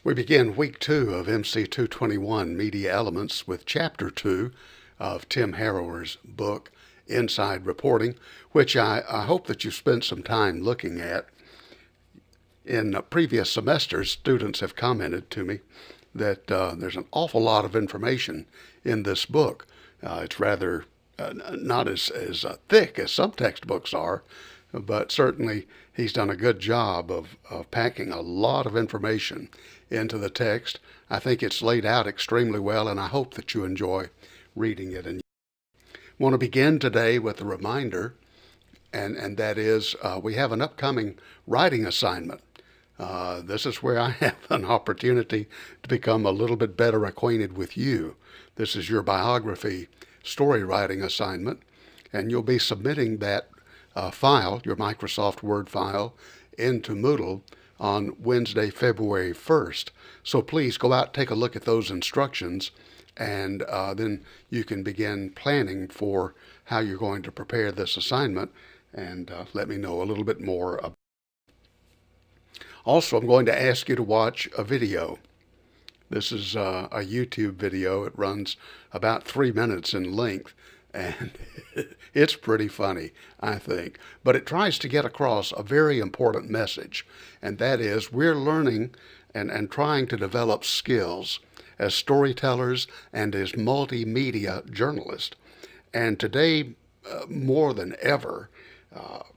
We begin week 2 of MC221 Media Elements with chapter 2 of Tim Harrower's book, Inside Reporting, which I hope that you spent some time looking at. In previous semesters, students have commented to me that there's an awful lot of information in this book. It's rather not as thick as some textbooks are, but certainly he's done a good job of packing a lot of information into the text. I think it's laid out extremely well, and I hope that you enjoy reading it. And I want to begin today with a reminder, and that is we have an upcoming writing assignment. This is where I have an opportunity to become a little bit better acquainted with you. This is your biography story writing assignment, and you'll be submitting that file, your Microsoft Word file, into Moodle on Wednesday, February 1st. So please go out, take a look at those instructions, and then you can begin planning for how you're going to prepare this assignment, and let me know a little bit more about it. Also, I'm going to ask you to watch a video. This is a YouTube video. It runs about 3 minutes in length, and it's pretty funny, I think. But it tries to get across a very important message, and that is we're learning and trying to develop skills as storytellers and as multimedia journalists. And today, more than ever,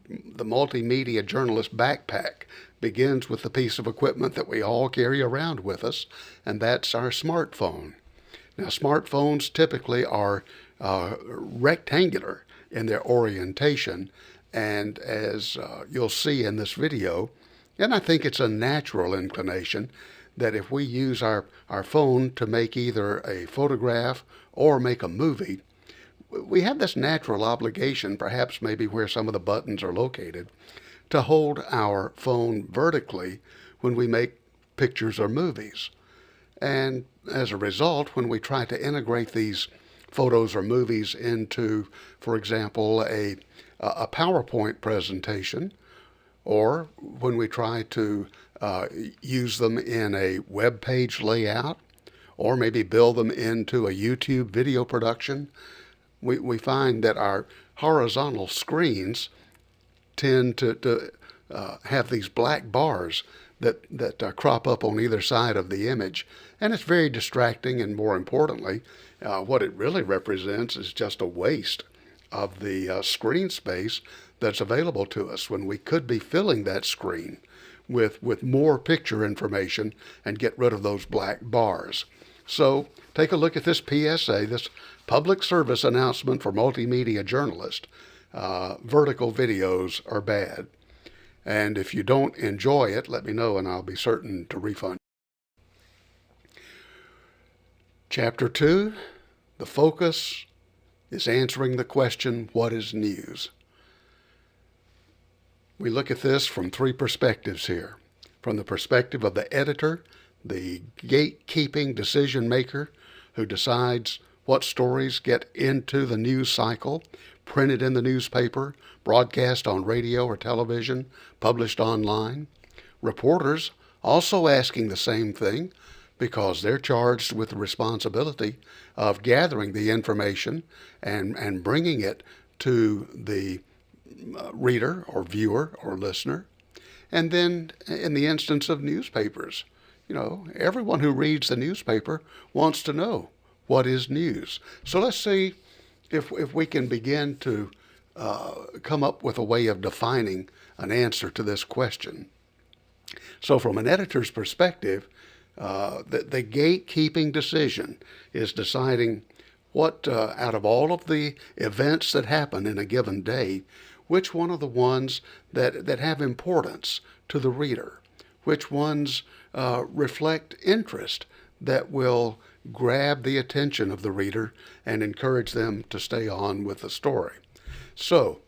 the multimedia journalist backpack begins with the piece of equipment that we all carry around with us, and that's our smartphone. Now, smartphones typically are rectangular in their orientation, and as you'll see in this video, and I think it's a natural inclination that if we use our phone to make either a photograph or make a movie, we have this natural obligation, perhaps maybe where some of the buttons are located, to hold our phone vertically when we make pictures or movies. And as a result, when we try to integrate these photos or movies into, for example, a PowerPoint presentation, or when we try to use them in a web page layout, or maybe build them into a YouTube video production, we find that our horizontal screens tend to have these black bars that crop up on either side of the image. And it's very distracting, and more importantly, what it really represents is just a waste of the screen space that's available to us when we could be filling that screen with more picture information and get rid of those black bars. So take a look at this PSA, this public service announcement for multimedia journalists. Vertical videos are bad. And if you don't enjoy it, let me know and I'll be certain to refund. Chapter 2, the focus is answering the question, what is news? We look at this from 3 perspectives here. From the perspective of the editor, the gatekeeping decision maker who decides what stories get into the news cycle, printed in the newspaper, broadcast on radio or television, published online. Reporters also asking the same thing because they're charged with the responsibility of gathering the information and bringing it to the reader or viewer or listener. And then in the instance of newspapers, everyone who reads the newspaper wants to know what is news. So let's see if we can begin to come up with a way of defining an answer to this question. So from an editor's perspective, the gatekeeping decision is deciding what, out of all of the events that happen in a given day, which one are the ones that have importance to the reader, which ones reflect interest that will grab the attention of the reader and encourage them to stay on with the story. So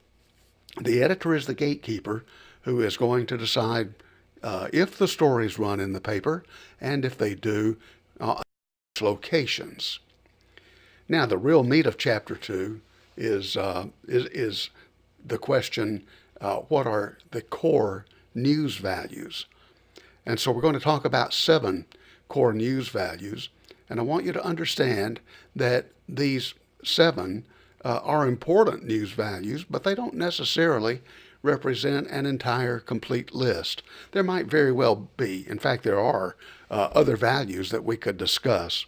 the editor is the gatekeeper who is going to decide if the stories run in the paper, and if they do, locations. Now, the real meat of chapter 2 is the question, what are the core news values? And so we're going to talk about 7 core news values, and I want you to understand that these 7 are important news values, but they don't necessarily represent an entire complete list. There might very well be, in fact, there are other values that we could discuss,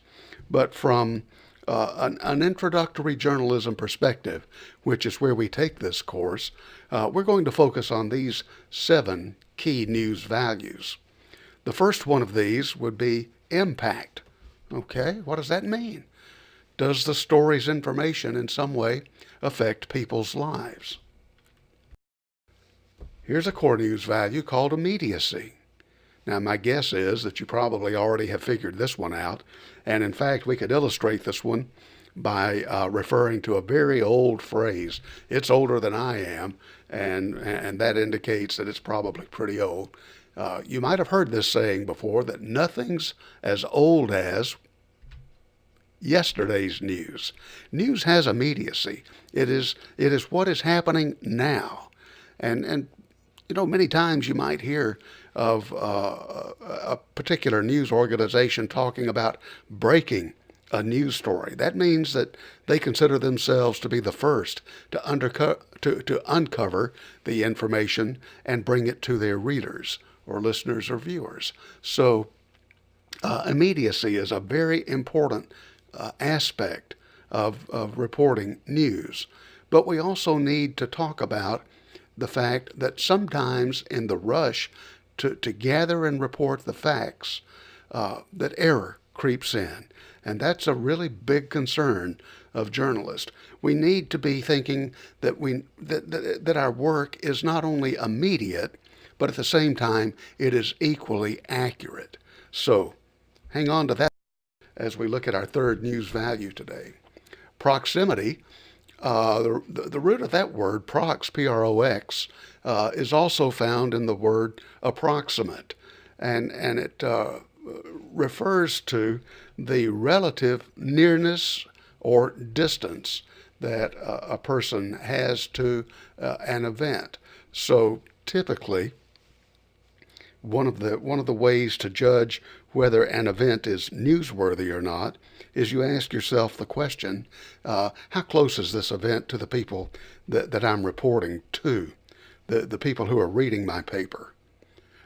but from an introductory journalism perspective, which is where we take this course, we're going to focus on these 7 key news values. The first one of these would be impact. Okay, what does that mean? Does the story's information in some way affect people's lives? Here's a core news value called immediacy. Now, my guess is that you probably already have figured this one out, and in fact, we could illustrate this one by referring to a very old phrase. It's older than I am, and that indicates that it's probably pretty old. You might have heard this saying before, that nothing's as old as yesterday's news. News has immediacy. It is what is happening now. And many times you might hear of a particular news organization talking about breaking a news story. That means that they consider themselves to be the first to uncover the information and bring it to their readers or listeners or viewers. So immediacy is a very important aspect of reporting news. But we also need to talk about the fact that sometimes in the rush to gather and report the facts, that error creeps in. And that's a really big concern of journalists. We need to be thinking that that our work is not only immediate, but at the same time, it is equally accurate. So hang on to that as we look at our third news value today. Proximity, the root of that word, prox, P-R-O-X, is also found in the word approximate, and it refers to the relative nearness or distance that a person has to an event. So typically, one of the ways to judge whether an event is newsworthy or not is you ask yourself the question, how close is this event to the people that I'm reporting to, the people who are reading my paper?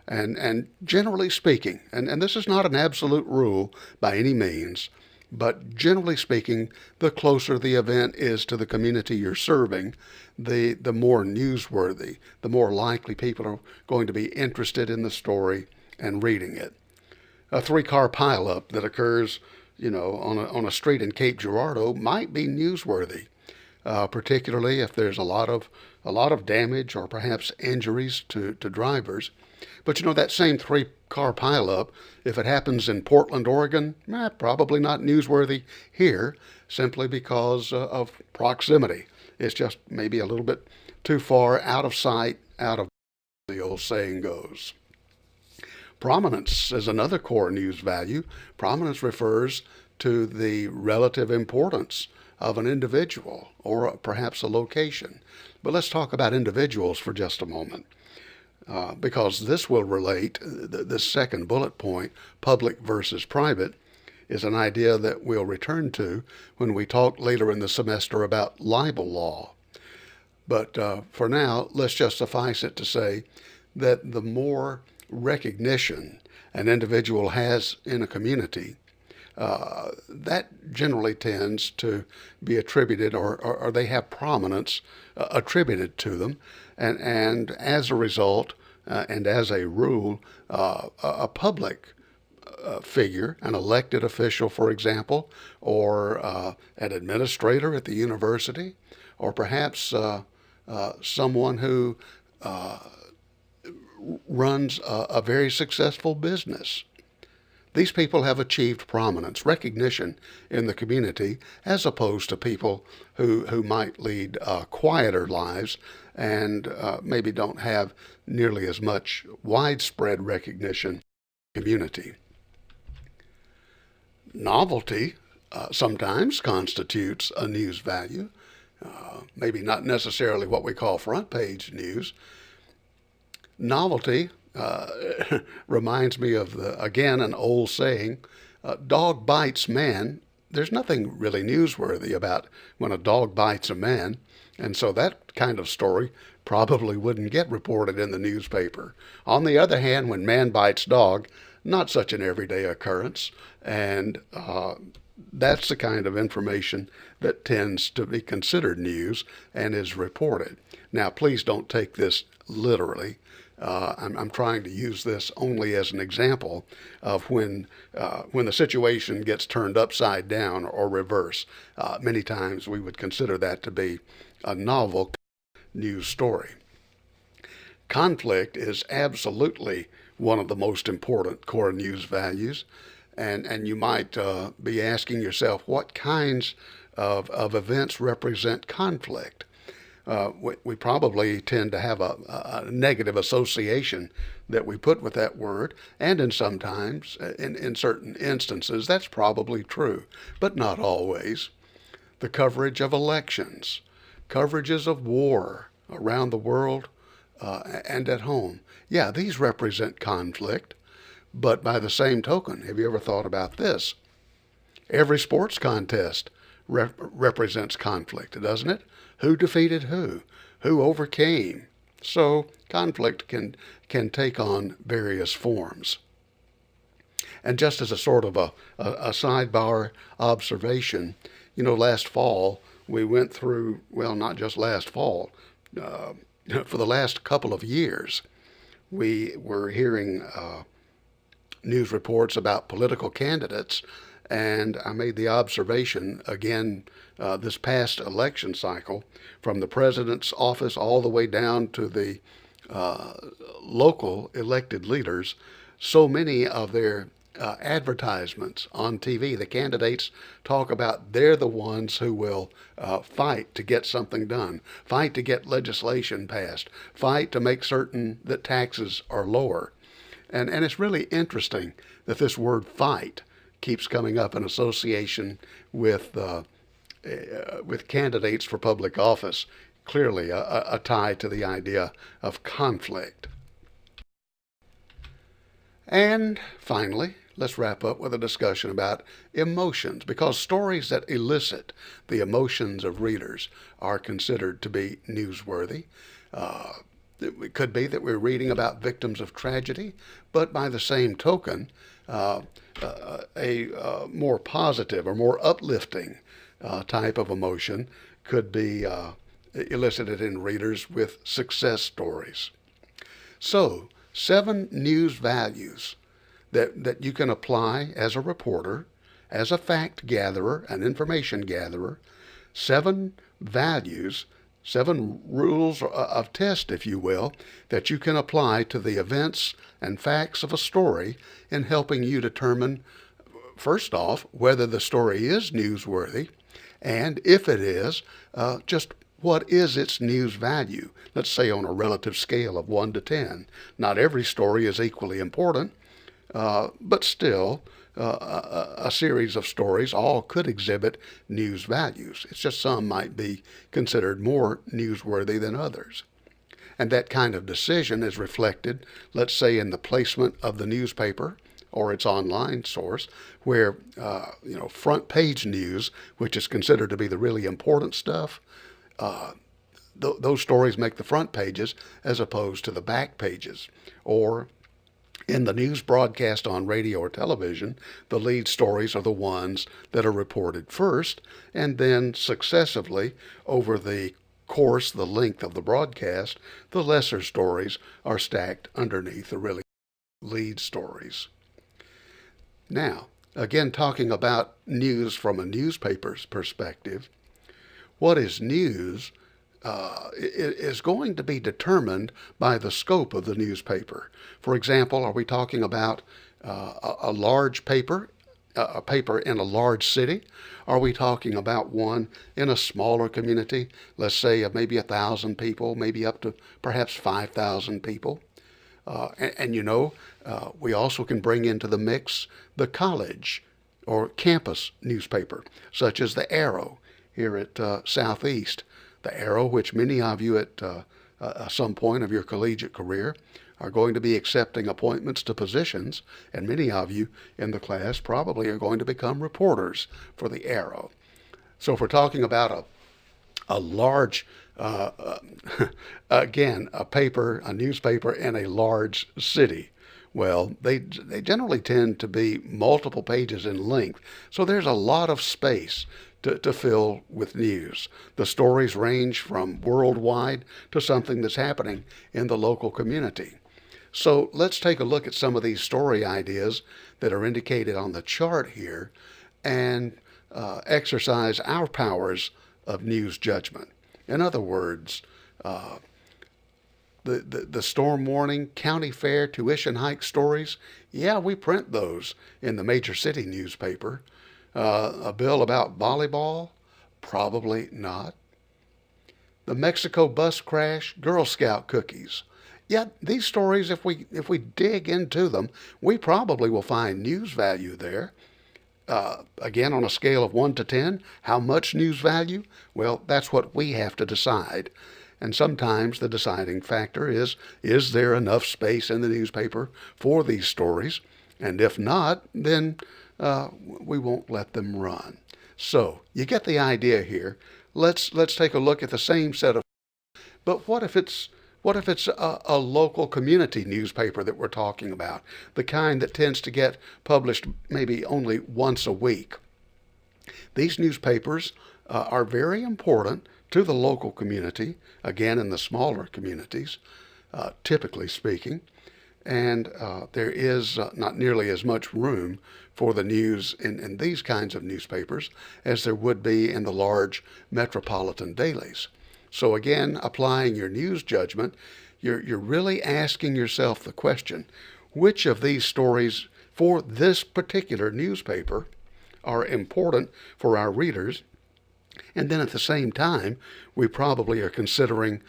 And generally speaking, and this is not an absolute rule by any means, but generally speaking, the closer the event is to the community you're serving, the more newsworthy, the more likely people are going to be interested in the story and reading it. A 3-car pileup that occurs, on a street in Cape Girardeau might be newsworthy, particularly if there's a lot of damage or perhaps injuries to drivers. But that same 3-car pileup, if it happens in Portland, Oregon, probably not newsworthy here, simply because of proximity. It's just maybe a little bit too far out of sight, out of the old saying goes. Prominence is another core news value. Prominence refers to the relative importance of an individual or perhaps a location. But let's talk about individuals for just a moment. Because this will relate, the second bullet point, public versus private, is an idea that we'll return to when we talk later in the semester about libel law. But for now, let's just suffice it to say that the more recognition an individual has in a community, that generally tends to be attributed or they have prominence attributed to them. And as a result, and as a rule, a public figure, an elected official, for example, or an administrator at the university, or perhaps someone who runs a very successful business. These people have achieved prominence, recognition in the community, as opposed to people who might lead quieter lives and maybe don't have nearly as much widespread recognition in the community. Novelty sometimes constitutes a news value, maybe not necessarily what we call front page news. Novelty reminds me of, again, an old saying, dog bites man. There's nothing really newsworthy about when a dog bites a man. And so that kind of story probably wouldn't get reported in the newspaper. On the other hand, when man bites dog, not such an everyday occurrence. And that's the kind of information that tends to be considered news and is reported. Now, please don't take this literally. I'm trying to use this only as an example of when the situation gets turned upside down or reverse. Many times we would consider that to be a novel news story. Conflict is absolutely one of the most important core news values, and you might be asking yourself, what kinds of events represent conflict? We probably tend to have a negative association that we put with that word, and in certain instances, that's probably true, but not always. The coverage of elections, coverages of war around the world and at home. Yeah, these represent conflict, but by the same token, have you ever thought about this? Every sports contest represents conflict, doesn't it? Who defeated who? Who overcame? So conflict can take on various forms. And just as a sort of a sidebar observation, last fall we went through, well, not just last fall, for the last couple of years, we were hearing news reports about political candidates. And I made the observation again this past election cycle, from the president's office all the way down to the local elected leaders, so many of their advertisements on TV, the candidates talk about they're the ones who will fight to get something done, fight to get legislation passed, fight to make certain that taxes are lower. And it's really interesting that this word fight keeps coming up in association with candidates for public office. Clearly a tie to the idea of conflict. And finally, let's wrap up with a discussion about emotions, because stories that elicit the emotions of readers are considered to be newsworthy. It could be that we're reading about victims of tragedy, but by the same token, a more positive or more uplifting type of emotion could be elicited in readers with success stories. So, 7 news values that you can apply as a reporter, as a fact gatherer, an information gatherer. 7 values, 7 rules of test, if you will, that you can apply to the events and facts of a story in helping you determine, first off, whether the story is newsworthy, and if it is, just what is its news value? Let's say on a relative scale of 1 to 10. Not every story is equally important, but still, a series of stories all could exhibit news values. It's just some might be considered more newsworthy than others. And that kind of decision is reflected, let's say, in the placement of the newspaper or its online source, where front page news, which is considered to be the really important stuff, those stories make the front pages as opposed to the back pages. Or in the news broadcast on radio or television, the lead stories are the ones that are reported first, and then successively over the length of the broadcast, the lesser stories are stacked underneath the really lead stories. Now, again, talking about news from a newspaper's perspective, what is news is going to be determined by the scope of the newspaper. For example, are we talking about a large paper, a paper in a large city? Are we talking about one in a smaller community, let's say of maybe 1,000 people, maybe up to perhaps 5,000 people? We also can bring into the mix the college or campus newspaper, such as the Arrow here at Southeast. The Arrow, which many of you at some point of your collegiate career are going to be accepting appointments to positions, and many of you in the class probably are going to become reporters for the Arrow. So if we're talking about a large, again, a newspaper in a large city, well, they generally tend to be multiple pages in length, so there's a lot of space to fill with news. The stories range from worldwide to something that's happening in the local community. So let's take a look at some of these story ideas that are indicated on the chart here and exercise our powers of news judgment. In other words, the storm warning, county fair, tuition hike stories, yeah, we print those in the major city newspaper. A bill about volleyball, probably not. The Mexico bus crash, Girl Scout cookies. Yeah, these stories, if we dig into them, we probably will find news value there. Again, on a scale of 1 to 10, how much news value? Well, that's what we have to decide. And sometimes the deciding factor is there enough space in the newspaper for these stories? And if not, then we won't let them run. So you get the idea here. Let's take a look at the same set of. But what if it's a local community newspaper that we're talking about, the kind that tends to get published maybe only once a week? These newspapers are very important to the local community, again in the smaller communities, typically speaking, and there is not nearly as much room for the news in these kinds of newspapers as there would be in the large metropolitan dailies. So again, applying your news judgment, you're really asking yourself the question, which of these stories for this particular newspaper are important for our readers? And then at the same time, we probably are considering,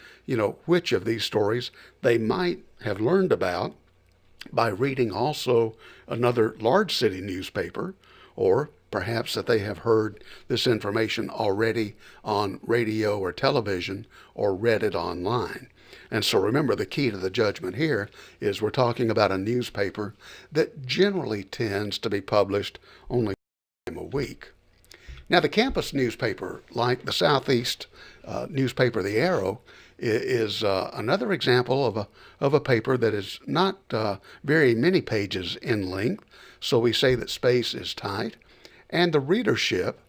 which of these stories they might have learned about by reading also another large city newspaper, or perhaps that they have heard this information already on radio or television or read it online. And so remember, the key to the judgment here is we're talking about a newspaper that generally tends to be published only one time a week. Now, the campus newspaper, like the Southeast newspaper, The Arrow, is another example of a paper that is not very many pages in length, so we say that space is tight, and the readership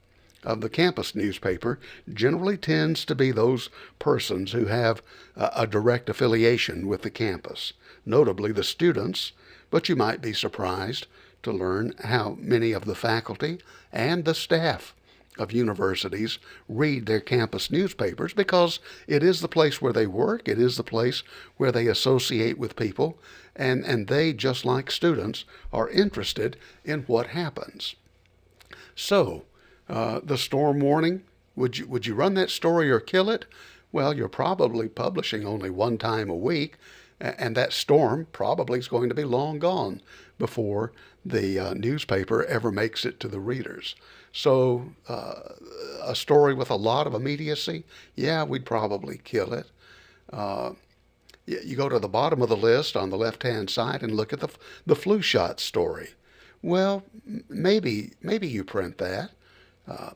of the campus newspaper generally tends to be those persons who have a direct affiliation with the campus, notably the students, but you might be surprised to learn how many of the faculty and the staff of universities read their campus newspapers, because it is the place where they work, it is the place where they associate with people, and they, just like students, are interested in what happens. So, the storm warning, would you run that story or kill it? Well, you're probably publishing only one time a week, and that storm probably is going to be long gone before the newspaper ever makes it to the readers. So a story with a lot of immediacy, yeah, we'd probably kill it. You go to the bottom of the list on the left-hand side and look at the flu shot story. Well, maybe you print that.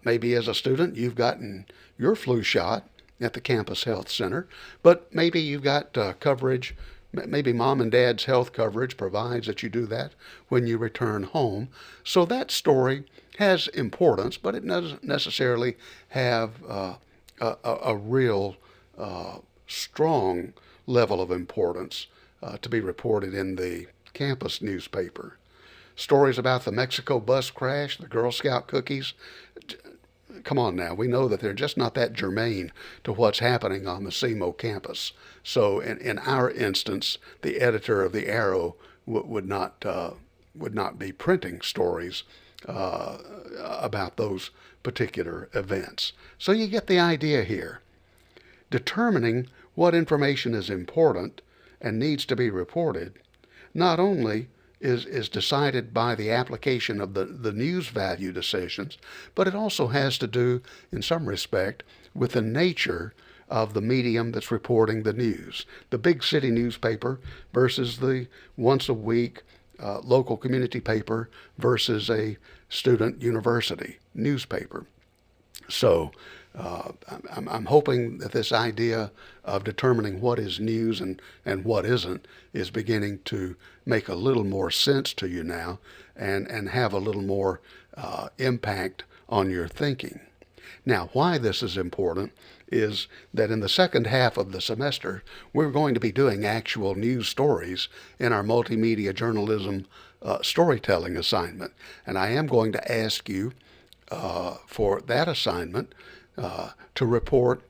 Maybe as a student you've gotten your flu shot at the campus health center, but maybe you've got coverage. Maybe mom and dad's health coverage provides that you do that when you return home. So that story has importance, but it doesn't necessarily have a real strong level of importance to be reported in the campus newspaper. Stories about the Mexico bus crash, the Girl Scout cookies, come on now, we know that they're just not that germane to what's happening on the SEMO campus. So in our instance, the editor of the Arrow would not be printing stories about those particular events. So you get the idea here. Determining what information is important and needs to be reported not only is decided by the application of the news value decisions, but it also has to do, in some respect, with the nature of the medium that's reporting the news. The big city newspaper versus the once a week local community paper versus a student university newspaper. So I'm hoping that this idea of determining what is news and what isn't is beginning to make a little more sense to you now and have a little more impact on your thinking. Now, why this is important is that in the second half of the semester, we're going to be doing actual news stories in our multimedia journalism storytelling assignment. And I am going to ask you for that assignment to report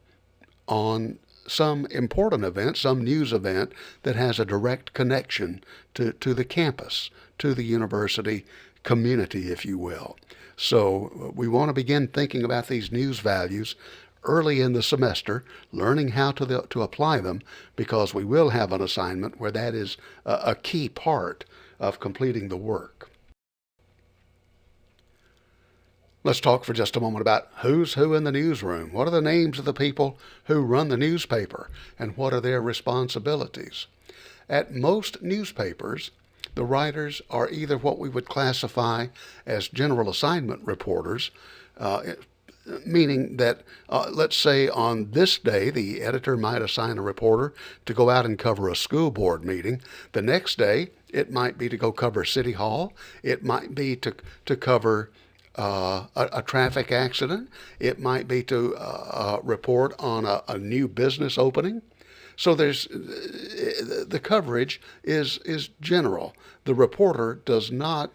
on some important event, some news event that has a direct connection to the campus, to the university community, if you will. So we want to begin thinking about these news values early in the semester, learning how to apply them, because we will have an assignment where that is a key part of completing the work. Let's talk for just a moment about who's who in the newsroom. What are the names of the people who run the newspaper, and what are their responsibilities? At most newspapers, the writers are either what we would classify as general assignment reporters, meaning that, let's say on this day, the editor might assign a reporter to go out and cover a school board meeting. The next day, it might be to go cover City Hall. It might be to cover a traffic accident. It might be to report on a new business opening. So the coverage is general. The reporter does not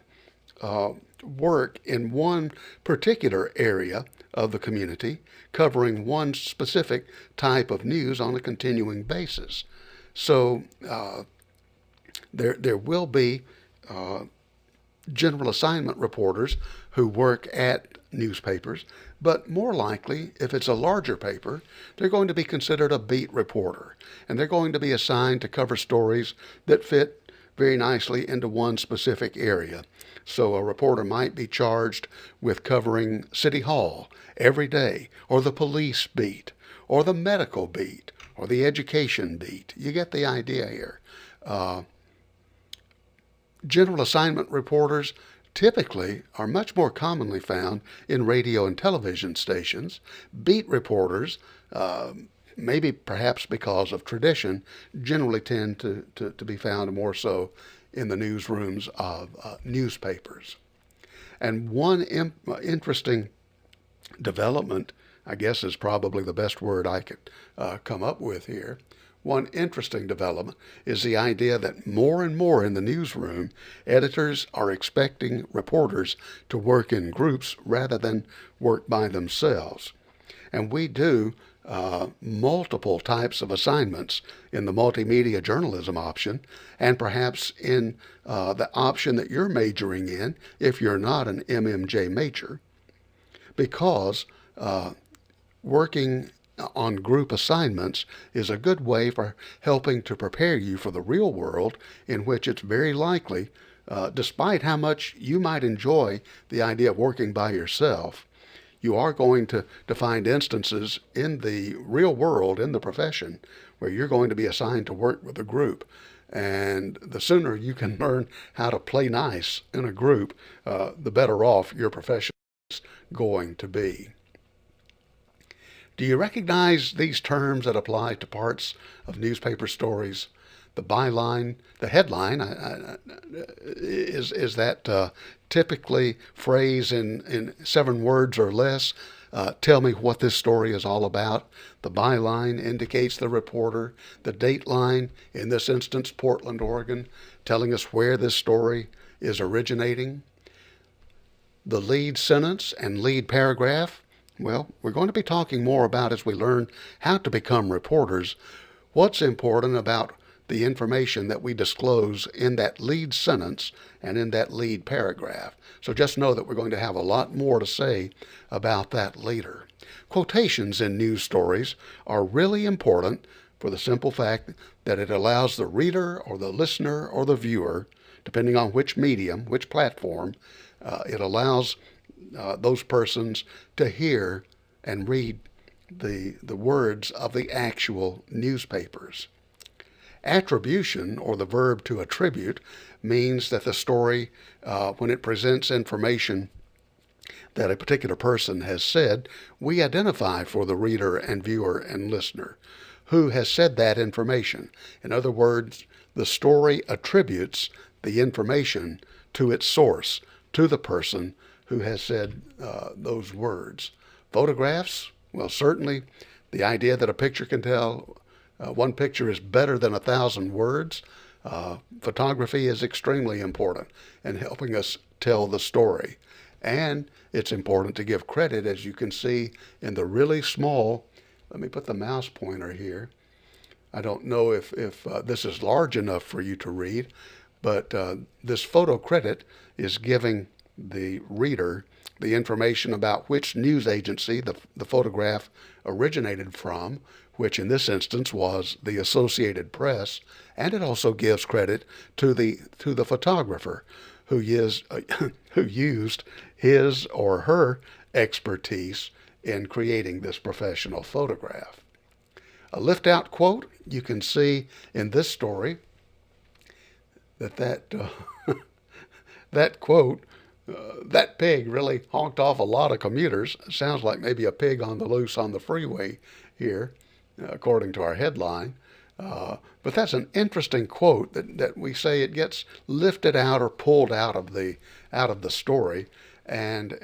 work in one particular area of the community, covering one specific type of news on a continuing basis. So there will be general assignment reporters who work at newspapers, but more likely, if it's a larger paper, they're going to be considered a beat reporter, and they're going to be assigned to cover stories that fit very nicely into one specific area. So a reporter might be charged with covering City Hall every day, or the police beat, or the medical beat, or the education beat. You get the idea here. General assignment reporters typically are much more commonly found in radio and television stations. Beat reporters, maybe perhaps because of tradition, generally tend to be found more so in the newsrooms of newspapers. And one interesting development, I guess is probably the best word I could come up with here. One interesting development is the idea that more and more in the newsroom, editors are expecting reporters to work in groups rather than work by themselves. And we do multiple types of assignments in the multimedia journalism option, and perhaps in the option that you're majoring in if you're not an MMJ major, because working on group assignments is a good way for helping to prepare you for the real world, in which it's very likely, despite how much you might enjoy the idea of working by yourself, you are going to find instances in the real world, in the profession, where you're going to be assigned to work with a group. And the sooner you can learn how to play nice in a group, the better off your profession is going to be. Do you recognize these terms that apply to parts of newspaper stories? The byline, the headline, is that typically phrase in 7 words or less. Tell me what this story is all about. The byline indicates the reporter. The dateline, in this instance, Portland, Oregon, telling us where this story is originating. The lead sentence and lead paragraph, well, we're going to be talking more about as we learn how to become reporters, what's important about the information that we disclose in that lead sentence and in that lead paragraph. So just know that we're going to have a lot more to say about that later. Quotations in news stories are really important for the simple fact that it allows the reader or the listener or the viewer, depending on which medium, which platform, it allows those persons to hear and read the words of the actual newspapers. Attribution, or the verb to attribute, means that the story, when it presents information that a particular person has said, we identify for the reader and viewer and listener who has said that information. In other words, the story attributes the information to its source, to the person who has said those words. Photographs, well, certainly the idea that a picture can tell, one picture is better than 1,000 words. Photography is extremely important in helping us tell the story. And it's important to give credit, as you can see in the really small, let me put the mouse pointer here. I don't know if this is large enough for you to read, but this photo credit is giving the reader the information about which news agency the photograph originated from, which in this instance was the Associated Press, and it also gives credit to the photographer who used his or her expertise in creating this professional photograph. A lift-out quote, you can see in this story that quote, that pig really honked off a lot of commuters. It sounds like maybe a pig on the loose on the freeway here, according to our headline. But that's an interesting quote that we say it gets lifted out or pulled out of the story, and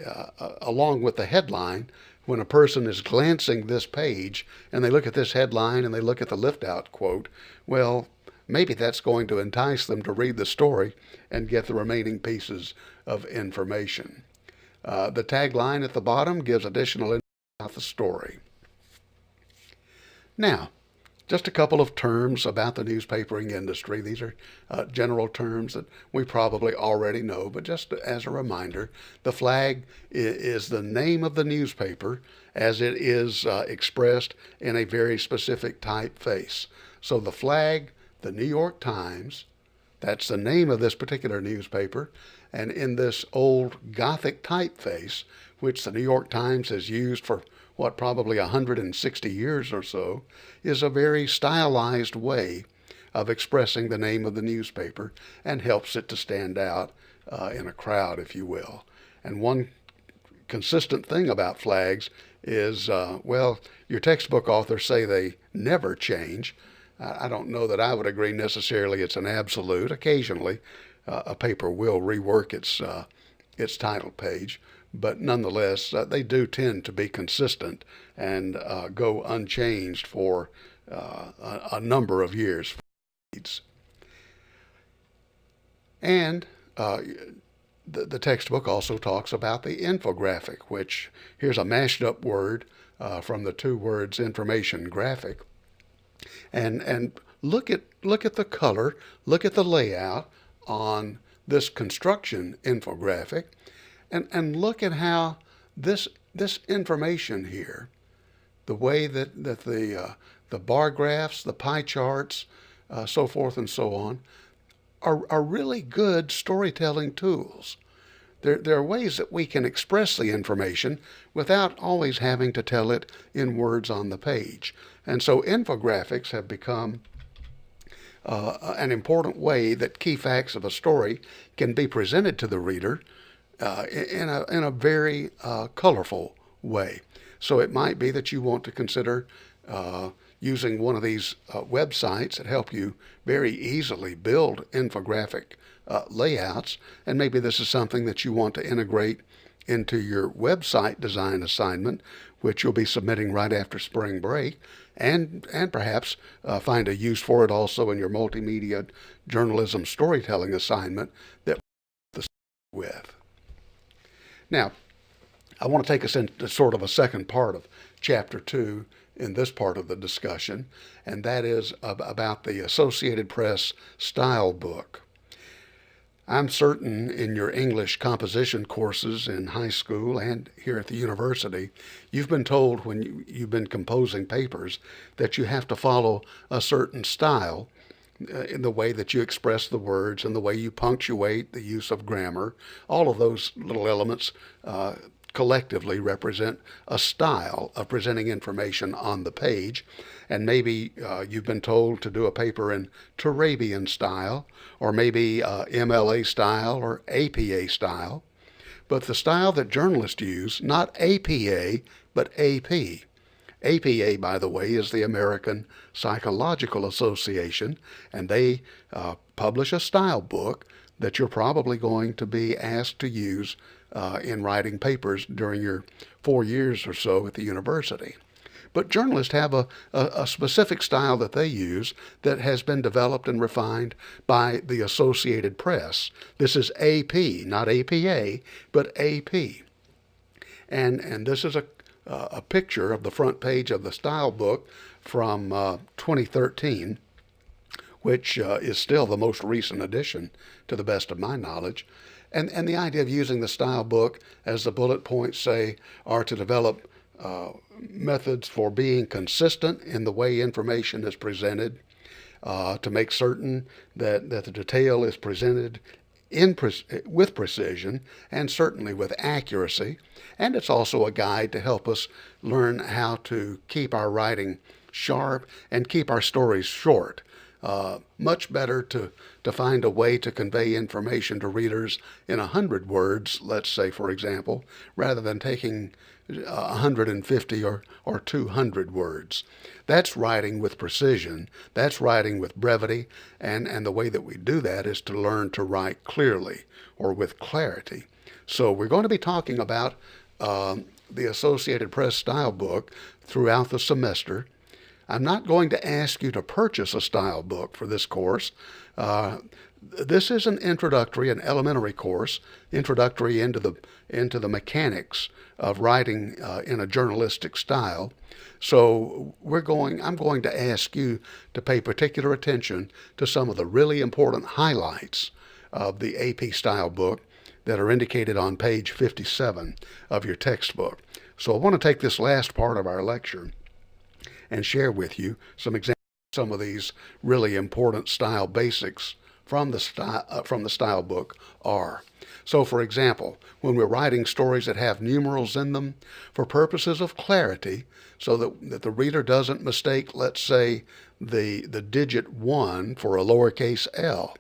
along with the headline, when a person is glancing this page and they look at this headline and they look at the lift out quote, well, maybe that's going to entice them to read the story and get the remaining pieces of information. The tagline at the bottom gives additional information about the story. Now, just a couple of terms about the newspapering industry. These are general terms that we probably already know, but just as a reminder, the flag is the name of the newspaper as it is expressed in a very specific typeface. So the flag, the New York Times, that's the name of this particular newspaper, and in this old Gothic typeface, which the New York Times has used for probably 160 years or so, is a very stylized way of expressing the name of the newspaper and helps it to stand out in a crowd, if you will. And one consistent thing about flags is, well, your textbook authors say they never change. I don't know that I would agree necessarily it's an absolute. Occasionally, a paper will rework its title page, but nonetheless, they do tend to be consistent and go unchanged for a number of years. And the textbook also talks about the infographic, which here's a mashed up word from the two words information graphic. And look at the color, look at the layout on this construction infographic, and look at how this information here, the way that the bar graphs, the pie charts, so forth and so on, are really good storytelling tools. There are ways that we can express the information without always having to tell it in words on the page. And so infographics have become an important way that key facts of a story can be presented to the reader in a very colorful way. So it might be that you want to consider using one of these websites that help you very easily build infographic layouts, and maybe this is something that you want to integrate into your website design assignment, which you'll be submitting right after spring break, and perhaps find a use for it also in your multimedia journalism storytelling assignment that with. Now, I want to take us into sort of a second part of Chapter 2 in this part of the discussion, and that is about the Associated Press style book. I'm certain in your English composition courses in high school and here at the university, you've been told when you've been composing papers that you have to follow a certain style in the way that you express the words and the way you punctuate, the use of grammar. All of those little elements collectively represent a style of presenting information on the page. And maybe you've been told to do a paper in Turabian style, or maybe MLA style or APA style. But the style that journalists use, not APA, but AP. APA, by the way, is the American Psychological Association, and they publish a style book that you're probably going to be asked to use in writing papers during your 4 years or so at the university. But journalists have a specific style that they use that has been developed and refined by the Associated Press. This is AP, not APA, but AP. And this is a picture of the front page of the style book from 2013, which is still the most recent edition to the best of my knowledge. And the idea of using the style book, as the bullet points say, are to develop methods for being consistent in the way information is presented, to make certain that the detail is presented with precision and certainly with accuracy. And it's also a guide to help us learn how to keep our writing sharp and keep our stories short. Much better to find a way to convey information to readers in 100 words, let's say, for example, rather than taking 150 or 200 words. That's writing with precision. That's writing with brevity. And the way that we do that is to learn to write clearly or with clarity. So we're going to be talking about the Associated Press style book throughout the semester. I'm not going to ask you to purchase a style book for this course. This is an introductory, an elementary course, introductory into the mechanics of writing in a journalistic style. So I'm going to ask you to pay particular attention to some of the really important highlights of the AP style book that are indicated on page 57 of your textbook. So I want to take this last part of our lecture and share with you some examples of some of these really important style basics from the style book are. So, for example, when we're writing stories that have numerals in them, for purposes of clarity, so that the reader doesn't mistake, let's say, the digit 1 for a lowercase l,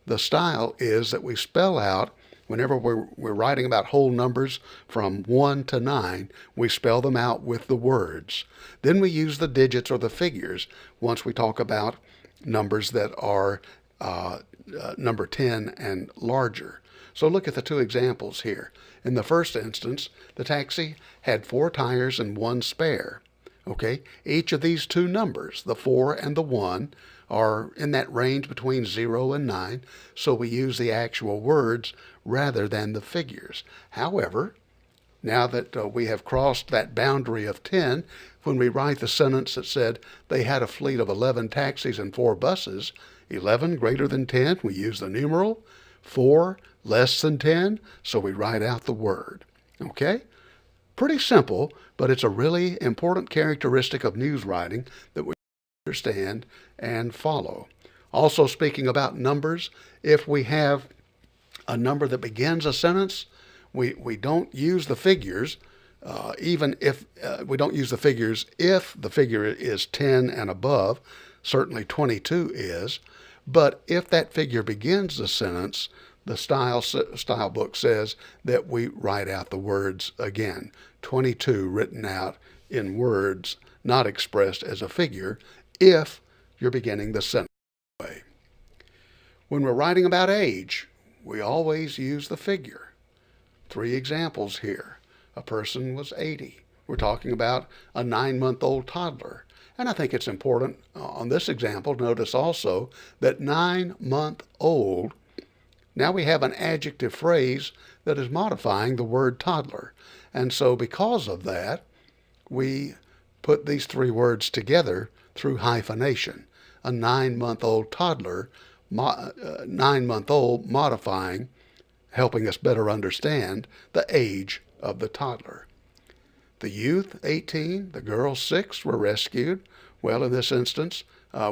the style is that we spell out, whenever we're writing about whole numbers from 1 to 9, we spell them out with the words. Then we use the digits or the figures once we talk about numbers that are number 10 and larger. So look at the two examples here. In the first instance, the taxi had 4 tires and 1 spare. Okay, each of these two numbers, the 4 and the 1, are in that range between 0 and 9, so we use the actual words rather than the figures. However, now that we have crossed that boundary of 10, when we write the sentence that said they had a fleet of 11 taxis and 4 buses, 11 greater than 10, we use the numeral, 4 less than 10, so we write out the word. Okay? Pretty simple, but it's a really important characteristic of news writing that we understand and follow. Also, speaking about numbers, if we have a number that begins a sentence, we don't use the figures, even if we don't use the figures if the figure is 10 and above, certainly 22 is, but if that figure begins the sentence, the style book says that we write out the words again, 22 written out in words, not expressed as a figure, if you're beginning the sentence that way. When we're writing about age, we always use the figure. 3 examples here. A person was 80. We're talking about a 9-month-old toddler. And I think it's important on this example, notice also that 9-month-old, now we have an adjective phrase that is modifying the word toddler. And so because of that, we put these 3 words together through hyphenation. A 9-month-old toddler, 9-month-old modifying, helping us better understand the age of the toddler. The youth, 18, the girl, 6, were rescued. Well, in this instance,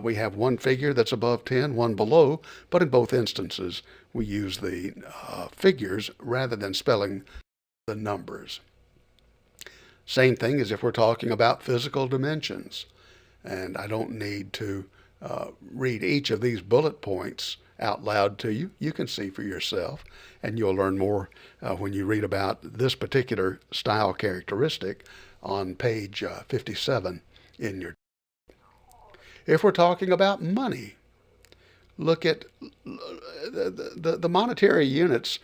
we have one figure that's above 10, one below, but in both instances, we use the figures rather than spelling the numbers. Same thing as if we're talking about physical dimensions. And I don't need to read each of these bullet points out loud to you. You can see for yourself, and you'll learn more when you read about this particular style characteristic on page 57 in your. If we're talking about money, look at the monetary units,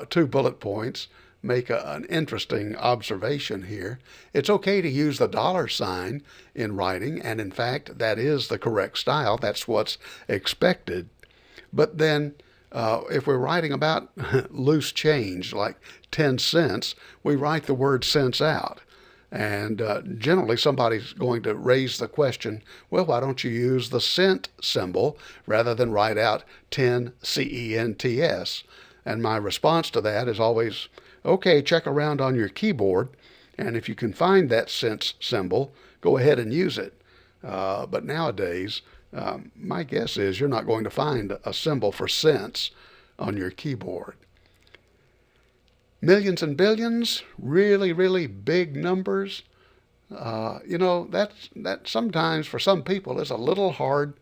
2 bullet points, make an interesting observation here. It's okay to use the $sign in writing, and in fact, that is the correct style. That's what's expected. But then, if we're writing about loose change, like 10 cents, we write the word cents out. And generally, somebody's going to raise the question, well, why don't you use the cent symbol rather than write out 10 cents? And my response to that is always, okay, check around on your keyboard, and if you can find that cents symbol, go ahead and use it. But nowadays, my guess is you're not going to find a symbol for cents on your keyboard. Millions and billions, really, really big numbers. That sometimes for some people is a little hard,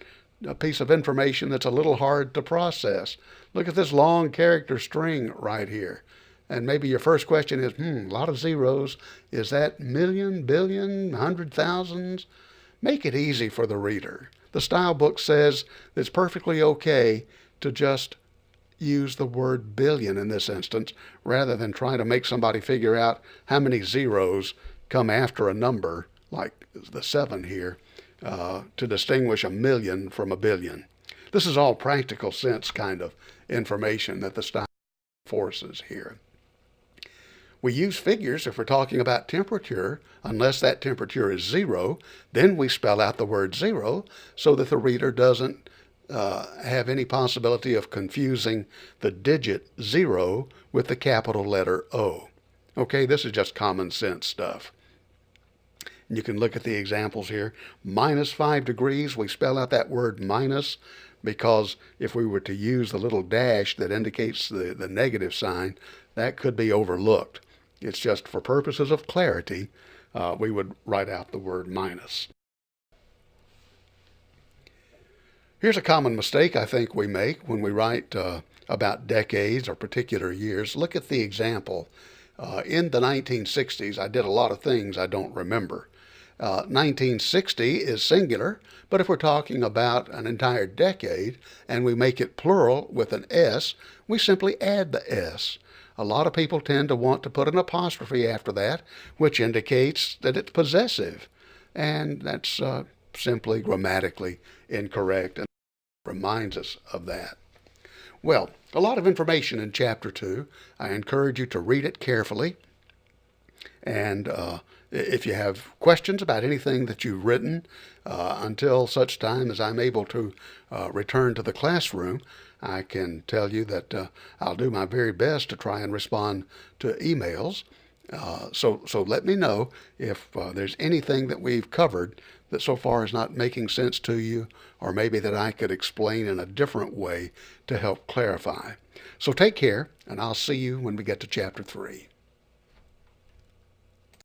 a piece of information that's a little hard to process. Look at this long character string right here. And maybe your first question is, a lot of zeros. Is that million, billion, 100,000s? Make it easy for the reader. The style book says it's perfectly okay to just use the word billion in this instance, rather than trying to make somebody figure out how many zeros come after a number, like the 7 here, to distinguish a million from a billion. This is all practical sense kind of information that the style forces here. We use figures if we're talking about temperature. Unless that temperature is 0, then we spell out the word 0 so that the reader doesn't have any possibility of confusing the digit 0 with the capital letter O. Okay, this is just common sense stuff. And you can look at the examples here. -5 degrees, we spell out that word minus because if we were to use the little dash that indicates the negative sign, that could be overlooked. It's just for purposes of clarity, we would write out the word minus. Here's a common mistake I think we make when we write about decades or particular years. Look at the example. In the 1960s, I did a lot of things I don't remember. 1960 is singular, but if we're talking about an entire decade and we make it plural with an S, we simply add the S. A lot of people tend to want to put an apostrophe after that, which indicates that it's possessive, and that's simply grammatically incorrect and reminds us of that. Well, a lot of information in Chapter 2. I encourage you to read it carefully, and if you have questions about anything that you've written, until such time as I'm able to return to the classroom, I can tell you that I'll do my very best to try and respond to emails. So let me know if there's anything that we've covered that so far is not making sense to you, or maybe that I could explain in a different way to help clarify. So take care, and I'll see you when we get to Chapter 3.